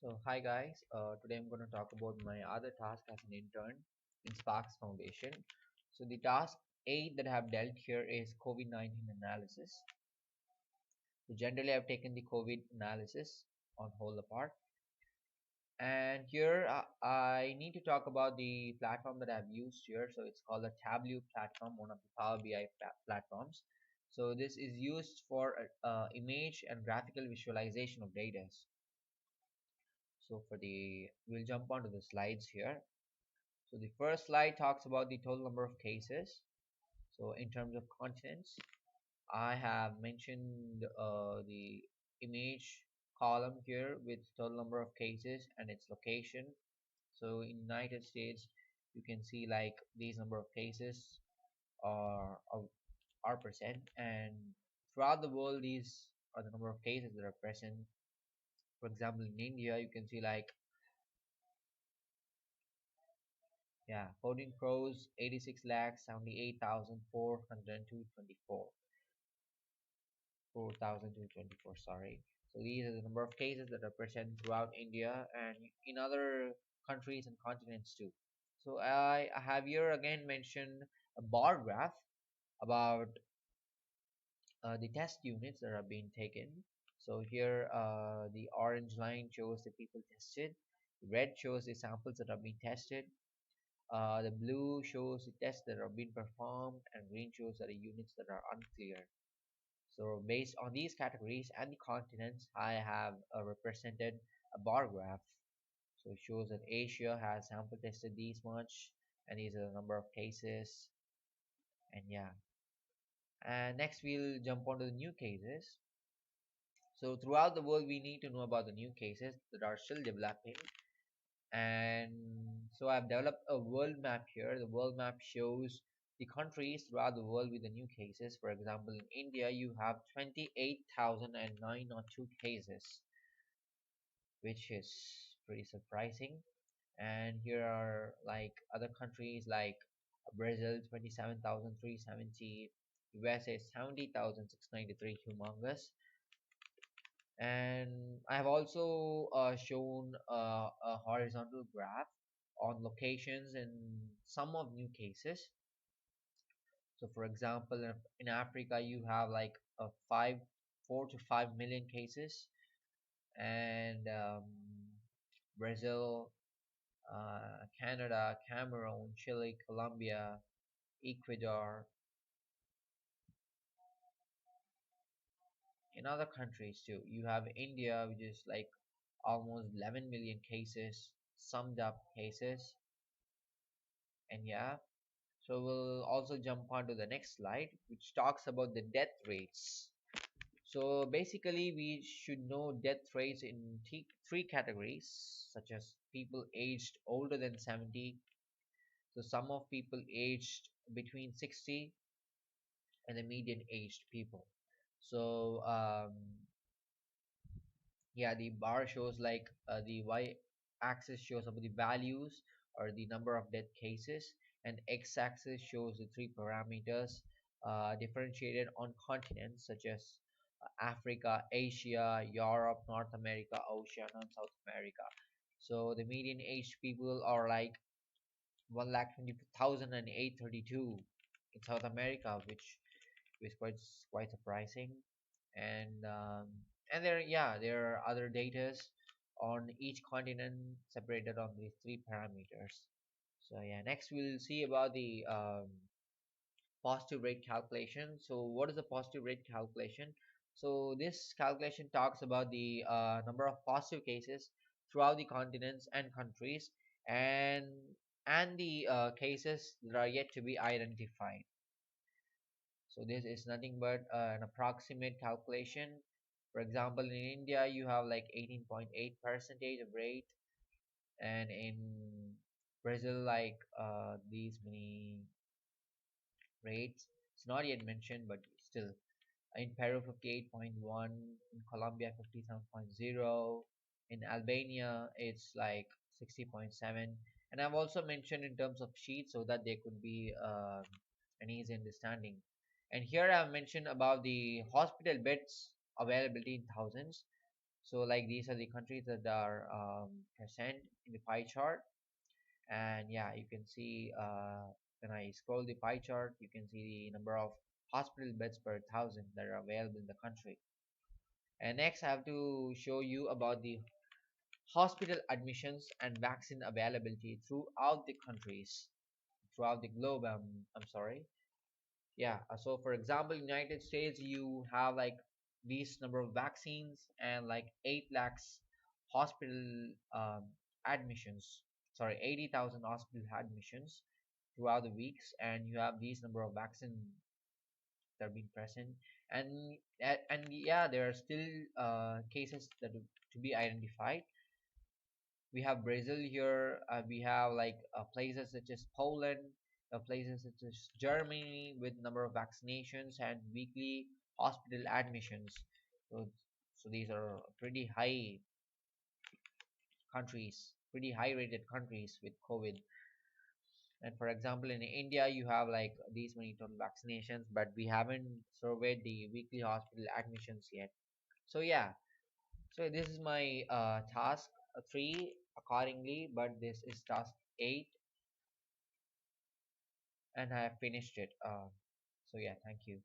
So hi guys, today I'm going to talk about my other task as an intern in Sparks Foundation. So the task 8 that I have dealt here is COVID-19 analysis. So generally I've taken the COVID analysis on whole apart, and here I need to talk about the platform that I've used here. So it's called the Tableau platform, one of the Power BI platforms. So this is used for image and graphical visualization of data. So we'll jump onto the slides here. So the first slide talks about the total number of cases. So in terms of continents, I have mentioned the image column here with total number of cases and its location. So in United States, you can see like these number of cases are present, and throughout the world, these are the number of cases that are present. For example, in India, you can see like, yeah, 14 crores, 86 lakhs, 78,424, 4,224, sorry. So these are the number of cases that are present throughout India and in other countries and continents too. So I have here again mentioned a bar graph about the test units that are being taken. So here the orange line shows the people tested, red shows the samples that are being tested, the blue shows the tests that are being performed, and green shows are the units that are unclear. So based on these categories and the continents, I have represented a bar graph. So it shows that Asia has sample tested these much, and these are the number of cases, and yeah. And next we'll jump onto the new cases. So throughout the world, we need to know about the new cases that are still developing. And so I've developed a world map here. The world map shows the countries throughout the world with the new cases. For example, in India, you have 28,009 cases, which is pretty surprising. And here are like other countries like Brazil, 27,370, USA 70,693, humongous. And I have also shown a horizontal graph on locations in some of new cases. So for example, in Africa you have like 4 to 5 million cases, and Brazil, Canada, Cameroon, Chile, Colombia, Ecuador. In other countries too, you have India, which is like almost 11 million cases, summed up cases, and yeah. So we'll also jump on to the next slide, which talks about the death rates. So basically, we should know death rates in three categories, such as people aged older than 70. So some of people aged between 60 and the median aged people. So yeah, the bar shows like the y-axis shows about the values or the number of death cases, and x-axis shows the three parameters differentiated on continents such as Africa, Asia, Europe, North America, Oceania, and South America. So the median aged people are like 1,20,832 in South America, which is quite surprising. And there are other datas on each continent separated on these three parameters. So yeah, next we'll see about the positive rate calculation. So what is the positive rate calculation? So this calculation talks about the number of positive cases throughout the continents and countries, and the cases that are yet to be identified. So this is nothing but an approximate calculation. For example, in India, you have like 18.8 percentage of rate, and in Brazil, like these many rates. It's not yet mentioned, but still. In Peru, 58.1. In Colombia, 57.0. In Albania, it's like 60.7. And I've also mentioned in terms of sheets so that there could be an easy understanding. And here I've mentioned about the hospital beds availability in thousands. So like these are the countries that are present in the pie chart. And yeah, you can see when I scroll the pie chart, you can see the number of hospital beds per thousand that are available in the country. And next I have to show you about the hospital admissions and vaccine availability throughout the countries, throughout the globe. I'm sorry. Yeah, so for example, United States, you have like these number of vaccines and like 8 lakhs hospital admissions, sorry, 80,000 hospital admissions throughout the weeks, and you have these number of vaccines that are being present. And yeah, there are still cases that to be identified. We have Brazil here. We have like places such as Poland, places such as Germany with number of vaccinations and weekly hospital admissions. So, so these are pretty high countries, pretty high rated countries with COVID. And for example, in India, you have like these many total vaccinations, but we haven't surveyed the weekly hospital admissions yet. So yeah, so this is my task 3 accordingly, but this is task 8 and I have finished it. So yeah, thank you.